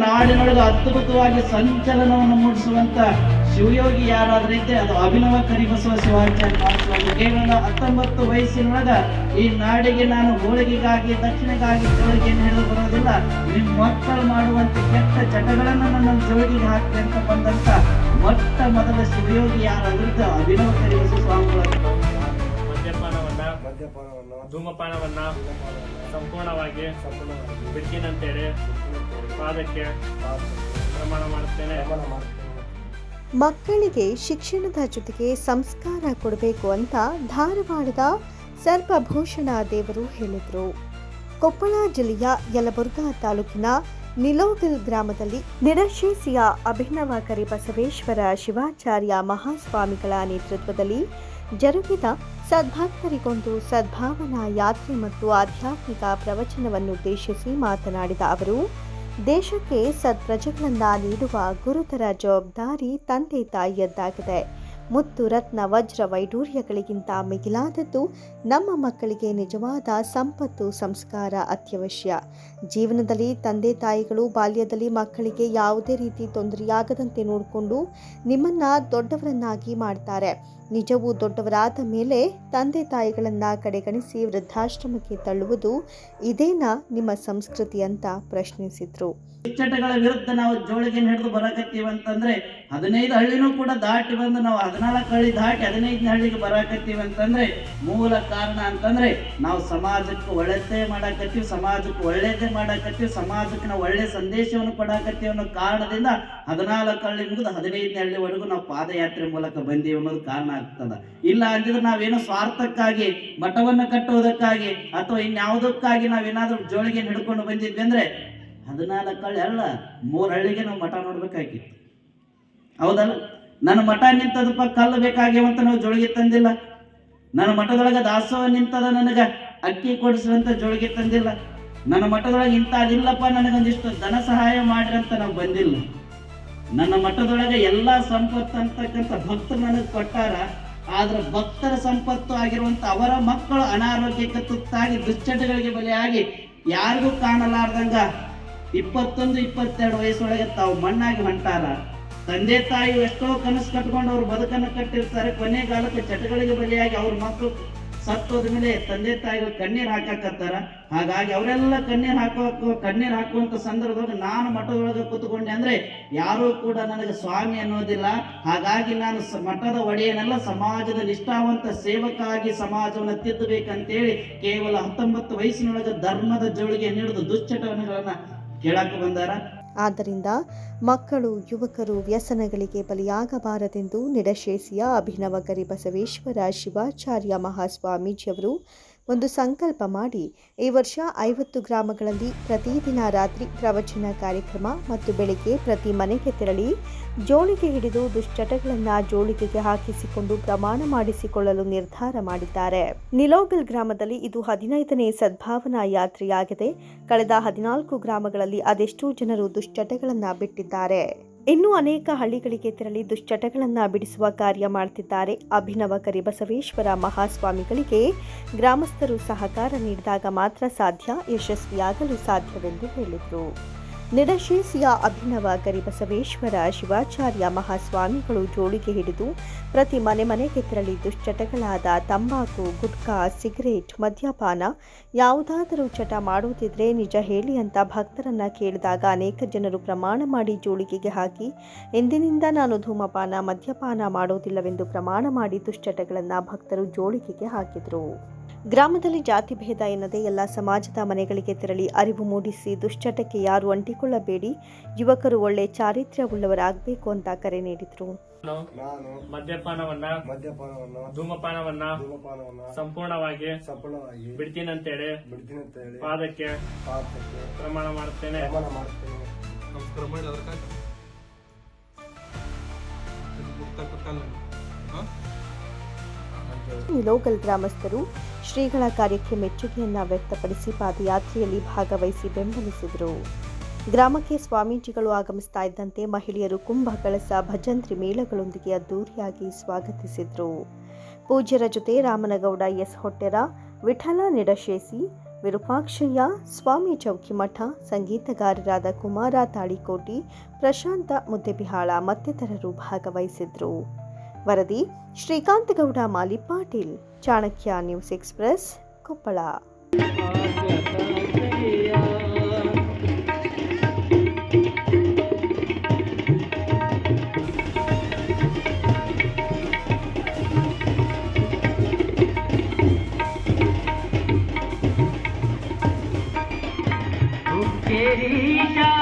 ನಾಡಿನೊಳಗೆ ಅದ್ಭುತವಾಗಿ ಸಂಚಲನವನ್ನು ಮೂಡಿಸುವಂತ ಶಿವಯೋಗಿ ಯಾರಾದ್ರೂ ಇದ್ದರೆ ಅದು ಅಭಿನವ ಕರಿಬಸವ ಶಿವಾಚಾರ್ಯ ಮಹಾಸ್ವಾಮಿ. ಕೇವಲ 19 ವಯಸ್ಸಿನೊಳಗ ಈ ನಾಡಿಗೆ ನಾನು ಹೋಳಿಗೆಗಾಗಿ ದಕ್ಷಿಣೆಗಾಗಿ ಜೋಳಿಗೆಯನ್ನು ಹಿಡಿದು ಬರೋದಿಲ್ಲ, ನಿಮ್ಮ ಮಕ್ಕಳು ಮಾಡುವಂತ ಕೆಟ್ಟ ಚಟಗಳನ್ನು ನನ್ನ ಜೋಳಿಗೆಗೆ ಹಾಕಿ ಅಂತ ಬಂದಂತ ಮೊಟ್ಟ ಮೊದಲ ಶಿವಯೋಗಿ ಯಾರಾದ್ರೂ ಅಭಿನವ ಕರಿಬಸವ ಸ್ವಾಮಿಗಳು. ಮದ್ಯಪಾನವನ್ನ ಧೂಮಪಾನವನ್ನ ಸಂಪೂರ್ಣವಾಗಿ ಬಿಡ್ತೀನಂತೇಳಿ ಪಾದಕ್ಕೆ ಪ್ರಮಾಣ ಮಾಡುತ್ತೇನೆ. ಮಕ್ಕಳಿಗೆ ಶಿಕ್ಷಣದ ಜೊತೆಗೆ ಸಂಸ್ಕಾರ ಕೊಡಬೇಕು ಅಂತ ಧಾರವಾಡದ ಸರ್ಪಭೂಷಣ ದೇವರು ಹೇಳಿದರು. ಕೊಪ್ಪಳ ಜಿಲ್ಲೆಯ ಯಲಬುರ್ಗಾ ತಾಲೂಕಿನ ನಿಲೋಗಲ್ ಗ್ರಾಮದಲ್ಲಿ ನಿಡಶೇಸಿಯ ಅಭಿನವ ಕರಿಬಸವೇಶ್ವರ ಶಿವಾಚಾರ್ಯ ಮಹಾಸ್ವಾಮಿಗಳ ನೇತೃತ್ವದಲ್ಲಿ ಜರುಗಿದ ಸದ್ಭಕ್ತರಿಗೊಂದು ಸದ್ಭಾವನಾ ಯಾತ್ರೆ ಮತ್ತು ಆಧ್ಯಾತ್ಮಿಕ ಪ್ರವಚನವನ್ನುದ್ದೇಶಿಸಿ ಮಾತನಾಡಿದ ಅವರು, ದೇಶಕ್ಕೆ ಸತ್ಪ್ರಜೆಗಳನ್ನು ನೀಡುವ ಗುರುತರ ಜವಾಬ್ದಾರಿ ತಂದೆ ತಾಯಿಯದ್ದಾಗಿದೆ. ಮುತ್ತು ರತ್ನ ವಜ್ರ ವೈಡೂರ್ಯಗಳಿಗಿಂತ ಮಿಗಿಲಾದದ್ದು ನಮ್ಮ ಮಕ್ಕಳಿಗೆ ನಿಜವಾದ ಸಂಪತ್ತು ಸಂಸ್ಕಾರ ಅತ್ಯವಶ್ಯ. ಜೀವನದಲ್ಲಿ ತಂದೆ ತಾಯಿಗಳು ಬಾಲ್ಯದಲ್ಲಿ ಮಕ್ಕಳಿಗೆ ಯಾವುದೇ ರೀತಿ ತೊಂದರೆಯಾಗದಂತೆ ನೋಡಿಕೊಂಡು ನಿಮ್ಮನ್ನ ದೊಡ್ಡವರನ್ನಾಗಿ ಮಾಡ್ತಾರೆ. ನಿಜವೂ ದೊಡ್ಡವರಾದ ಮೇಲೆ ತಂದೆ ತಾಯಿಗಳನ್ನು ಕಡೆಗಣಿಸಿ ವೃದ್ಧಾಶ್ರಮಕ್ಕೆ ತಳ್ಳುವುದು ಇದೇನಾ ನಿಮ್ಮ ಸಂಸ್ಕೃತಿ ಅಂತ ಪ್ರಶ್ನಿಸಿದ್ರು. ದುಶ್ಚಟಗಳ ವಿರುದ್ಧ ನಾವು ಜೋಳಿಗೆಯನ್ನು ಹಿಡಿದು ಬರಾಕತ್ತೀವಿ ಅಂತಂದ್ರೆ 15 ಹಳ್ಳಿನೂ ಕೂಡ ದಾಟಿ ಬಂದು ನಾವು 14 ಹಳ್ಳಿ ದಾಟಿ 15ನೇ ಹಳ್ಳಿಗೆ ಬರಾಕತ್ತೀವಿ ಅಂತಂದ್ರೆ ಮೂಲ ಕಾರಣ ಅಂತಂದ್ರೆ ನಾವು ಸಮಾಜಕ್ಕೆ ಒಳ್ಳೆದೇ ಮಾಡಾಕತ್ತೀವಿ, ಸಮಾಜಕ್ಕೆ ಒಳ್ಳೇದೇ ಮಾಡಾಕತ್ತೀವಿ, ಸಮಾಜಕ್ಕೆ ನಾವು ಒಳ್ಳೆ ಸಂದೇಶವನ್ನು ಕೊಡಾಕತ್ತೀವಿ ಅನ್ನೋ ಕಾರಣದಿಂದ 14 ಹಳ್ಳಿ ಮುಗಿದು 15ನೇ ಹಳ್ಳಿವರೆಗೂ ನಾವು ಪಾದಯಾತ್ರೆ ಮೂಲಕ ಬಂದೀವಿ ಅನ್ನೋದು ಕಾರಣ ಆಗ್ತದ. ಇಲ್ಲ ಅಂದಿದ್ರೆ ನಾವೇನೋ ಸ್ವಾರ್ಥಕ್ಕಾಗಿ ಮಠವನ್ನು ಕಟ್ಟುವುದಕ್ಕಾಗಿ ಅಥವಾ ಇನ್ಯಾವುದಕ್ಕಾಗಿ ನಾವೇನಾದ್ರೂ ಜೋಳಿಗೆ ಹಿಡ್ಕೊಂಡು ಬಂದಿದ್ವಿ ಅಂದ್ರೆ 14 ಹಳ್ಳಿ ಅಲ್ಲ 3 ಹಳ್ಳಿಗೆ ನಾವು ಮಠ ನೋಡ್ಬೇಕಾಗಿತ್ತು. ಹೌದಲ್ಲ? ನನ್ನ ಮಠ ನಿಂತದಪ್ಪ ಕಲ್ಲು ಬೇಕಾಗ್ಯವಂತ ನಾವು ಜೋಳಿಗೆ ತಂದಿಲ್ಲ. ನನ್ನ ಮಠದೊಳಗೆ ದಾಸೋಹ ನಿಂತದ ನನಗೆ ಅಕ್ಕಿ ಕೊಡಿಸುವಂತ ಜೋಳಿಗೆ ತಂದಿಲ್ಲ. ನನ್ನ ಮಠದೊಳಗೆ ಇಂಥದಿಲ್ಲಪ್ಪ ನನಗೊಂದಿಷ್ಟು ಧನ ಸಹಾಯ ಮಾಡ್ರಿ ಅಂತ ನಾವು ಬಂದಿಲ್ಲ. ನನ್ನ ಮಠದೊಳಗೆ ಎಲ್ಲಾ ಸಂಪತ್ತು ಅಂತಕ್ಕಂಥ ಭಕ್ತರು ನನಗೆ ಕೊಟ್ಟಾರ. ಆದ್ರೆ ಭಕ್ತರ ಸಂಪತ್ತು ಆಗಿರುವಂತ ಅವರ ಮಕ್ಕಳು ಅನಾರೋಗ್ಯಕ್ಕೆ ತುತ್ತಾಗಿ ದುಶ್ಚಟಗಳಿಗೆ ಬಲಿಯಾಗಿ ಯಾರಿಗೂ ಕಾಣಲಾರ್ದಂಗ 21-22 ವಯಸ್ಸೊಳಗೆ ತಾವು ಮಣ್ಣಾಗಿ ಹೊಂಟಾರ. ತಂದೆ ತಾಯಿ ಎಷ್ಟೋ ಕನಸು ಕಟ್ಕೊಂಡು ಅವ್ರು ಬದುಕನ್ನು ಕಟ್ಟಿರ್ತಾರೆ. ಕೊನೆಗಾಲಕ್ಕೆ ಚಟಗಳಿಗೆ ಬಲಿಯಾಗಿ ಅವ್ರ ಮಕ್ಕಳು ಸತ್ತೋದ ಮೇಲೆ ತಂದೆ ತಾಯಿಗಳು ಕಣ್ಣೀರು ಹಾಕಕತ್ತಾರ. ಹಾಗಾಗಿ ಅವರೆಲ್ಲ ಕಣ್ಣೀರು ಹಾಕುವಂತ ಸಂದರ್ಭದಾಗ ನಾನು ಮಠದೊಳಗೆ ಕೂತ್ಕೊಂಡೆ ಅಂದ್ರೆ ಯಾರೂ ಕೂಡ ನನಗೆ ಸ್ವಾಮಿ ಅನ್ನೋದಿಲ್ಲ. ಹಾಗಾಗಿ ನಾನು ಮಠದ ಒಡೆಯನೆಲ್ಲ ಸಮಾಜದ ನಿಷ್ಠಾವಂತ ಸೇವಕಾಗಿ ಸಮಾಜವನ್ನು ತಿದ್ದಬೇಕಂತೇಳಿ ಕೇವಲ 19 ವಯಸ್ಸಿನೊಳಗೆ ಧರ್ಮದ ಜೋಳಿಗೆ ಹಿಡಿದು ದುಶ್ಚಟಗಳನ್ನ ಕೇಳಕ್ಕೆ ಬಂದಾರ. ಆದ್ದರಿಂದ ಮಕ್ಕಳು ಯುವಕರು ವ್ಯಸನಗಳಿಗೆ ಬಲಿಯಾಗಬಾರದೆಂದು ನಿಡಶೇಸಿಯ ಅಭಿನವ ಕರಿಬಸವೇಶ್ವರ ಶಿವಾಚಾರ್ಯ ಮಹಾಸ್ವಾಮೀಜಿಯವರು ಒಂದು ಸಂಕಲ್ಪ ಮಾಡಿ ಈ ವರ್ಷ 50 ಗ್ರಾಮಗಳಲ್ಲಿ ಪ್ರತಿದಿನ ರಾತ್ರಿ ಪ್ರವಚನ ಕಾರ್ಯಕ್ರಮ ಮತ್ತು ಬೆಳಿಗ್ಗೆ ಪ್ರತಿ ಮನೆಗೆ ತೆರಳಿ ಜೋಳಿಗೆ ಹಿಡಿದು ದುಶ್ಚಟಗಳನ್ನು ಜೋಳಿಗೆಗೆ ಹಾಕಿಸಿಕೊಂಡು ಪ್ರಮಾಣ ಮಾಡಿಸಿಕೊಳ್ಳಲು ನಿರ್ಧಾರ ಮಾಡಿದ್ದಾರೆ. ನಿಲೋಗಲ್ ಗ್ರಾಮದಲ್ಲಿ ಇದು 15ನೇ ಸದ್ಭಾವನಾ ಯಾತ್ರೆಯಾಗಿದೆ. ಕಳೆದ 14 ಗ್ರಾಮಗಳಲ್ಲಿ ಅದೆಷ್ಟೋ ಜನರು ದುಶ್ಚಟಗಳನ್ನು ಬಿಟ್ಟಿದ್ದಾರೆ. ಇನ್ನೂ ಅನೇಕ ಹಳ್ಳಿಗಳಿಗೆ ತೆರಳಿ ದುಶ್ಚಟಗಳನ್ನು ಬಿಡಿಸುವ ಕಾರ್ಯ ಮಾಡುತ್ತಿದ್ದಾರೆ. ಅಭಿನವ ಕರಿಬಸವೇಶ್ವರ ಮಹಾಸ್ವಾಮಿಗಳಿಗೆ ಗ್ರಾಮಸ್ಥರು ಸಹಕಾರ ನೀಡಿದಾಗ ಮಾತ್ರ ಯಶಸ್ವಿಯಾಗಲು ಸಾಧ್ಯವೆಂದು ಹೇಳಿದರು. ನಿಡಶೇಸಿಯ ಅಭಿನವ ಕರಿಬಸವೇಶ್ವರ ಶಿವಾಚಾರ್ಯ ಮಹಾಸ್ವಾಮಿಗಳು ಜೋಳಿಗೆ ಹಿಡಿದು ಪ್ರತಿ ಮನೆಗೆ ತೆರಳಿ ದುಶ್ಚಟಗಳಾದ ತಂಬಾಕು, ಗುಟ್ಕಾ, ಸಿಗರೇಟ್, ಮದ್ಯಪಾನ ಯಾವುದಾದರೂ ಚಟ ಮಾಡುತ್ತಿದ್ರೆ ನಿಜ ಹೇಳಿ ಅಂತ ಭಕ್ತರನ್ನ ಕೇಳಿದಾಗ ಅನೇಕ ಜನರು ಪ್ರಮಾಣ ಮಾಡಿ ಜೋಳಿಗೆಗೆ ಹಾಕಿ ಇಂದಿನಿಂದ ನಾನು ಧೂಮಪಾನ ಮದ್ಯಪಾನ ಮಾಡೋದಿಲ್ಲವೆಂದು ಪ್ರಮಾಣ ಮಾಡಿ ದುಶ್ಚಟಗಳನ್ನು ಭಕ್ತರು ಜೋಳಿಗೆಗೆ ಹಾಕಿದರು. ಗ್ರಾಮದಲ್ಲಿ ಜಾತಿ ಭೇದ ಎನ್ನದೇ ಎಲ್ಲ ಸಮಾಜದ ಮನೆಗಳಿಗೆ ತೆರಳಿ ಅರಿವು ಮೂಡಿಸಿ ದುಶ್ಚಟಕ್ಕೆ ಯಾರು ಅಂಟಿಕೊಳ್ಳಬೇಡಿ, ಯುವಕರು ಒಳ್ಳೆ ಚಾರಿತ್ರ್ಯವುಳ್ಳವರಾಗಬೇಕು ಅಂತ ಕರೆ ನೀಡಿದರು. ನಾನು ಮದ್ಯಪಾನವನ್ನ ಧೂಮಪಾನವನ್ನ ಸಂಪೂರ್ಣವಾಗಿ ಬಿಡ್ತೀನಂತೇಳಿ ಪಾದಕ್ಕೆ ಪ್ರಮಾಣ ಮಾಡುತ್ತೇನೆ. ನಿಲೋಗಲ್ ಗ್ರಾಮಸ್ಥರು ಶ್ರೀಗಳ ಕಾರ್ಯಕ್ಕೆ ಮೆಚ್ಚುಗೆಯನ್ನ ವ್ಯಕ್ತಪಡಿಸಿ ಪಾದಯಾತ್ರೆಯಲ್ಲಿ ಭಾಗವಹಿಸಿ ಬೆಂಬಲಿಸಿದರು. ಗ್ರಾಮಕ್ಕೆ ಸ್ವಾಮೀಜಿಗಳು ಆಗಮಿಸ್ತಾ ಇದ್ದಂತೆ ಮಹಿಳೆಯರು ಕುಂಭ ಕಳಸ ಭಜಂತ್ರಿ ಮೇಳಗಳೊಂದಿಗೆ ಅದ್ದೂರಿಯಾಗಿ ಸ್ವಾಗತಿಸಿದರು. ಪೂಜ್ಯರ ಜೊತೆ ರಾಮನಗೌಡ ಎಸ್ ಹೊಟ್ಟೆರ, ವಿಠಲ ನಿಡಶೇಸಿ, ವಿರೂಪಾಕ್ಷಯ್ಯ, ಸ್ವಾಮಿ ಚೌಕಿಮಠ, ಸಂಗೀತಗಾರರಾದ ಕುಮಾರ ತಾಳಿಕೋಟಿ, ಪ್ರಶಾಂತ ಮುದ್ದೆಬಿಹಾಳ ಮತ್ತಿತರರು ಭಾಗವಹಿಸಿದ್ರು. ವರದಿ ಶ್ರೀಕಾಂತಗೌಡ ಮಾಲಿಪಾಟೀಲ್, ಚಾಣಕ್ಯ ನ್ಯೂಸ್ ಎಕ್ಸ್‌ಪ್ರೆಸ್, ಕೊಪ್ಪಳ. केरीशा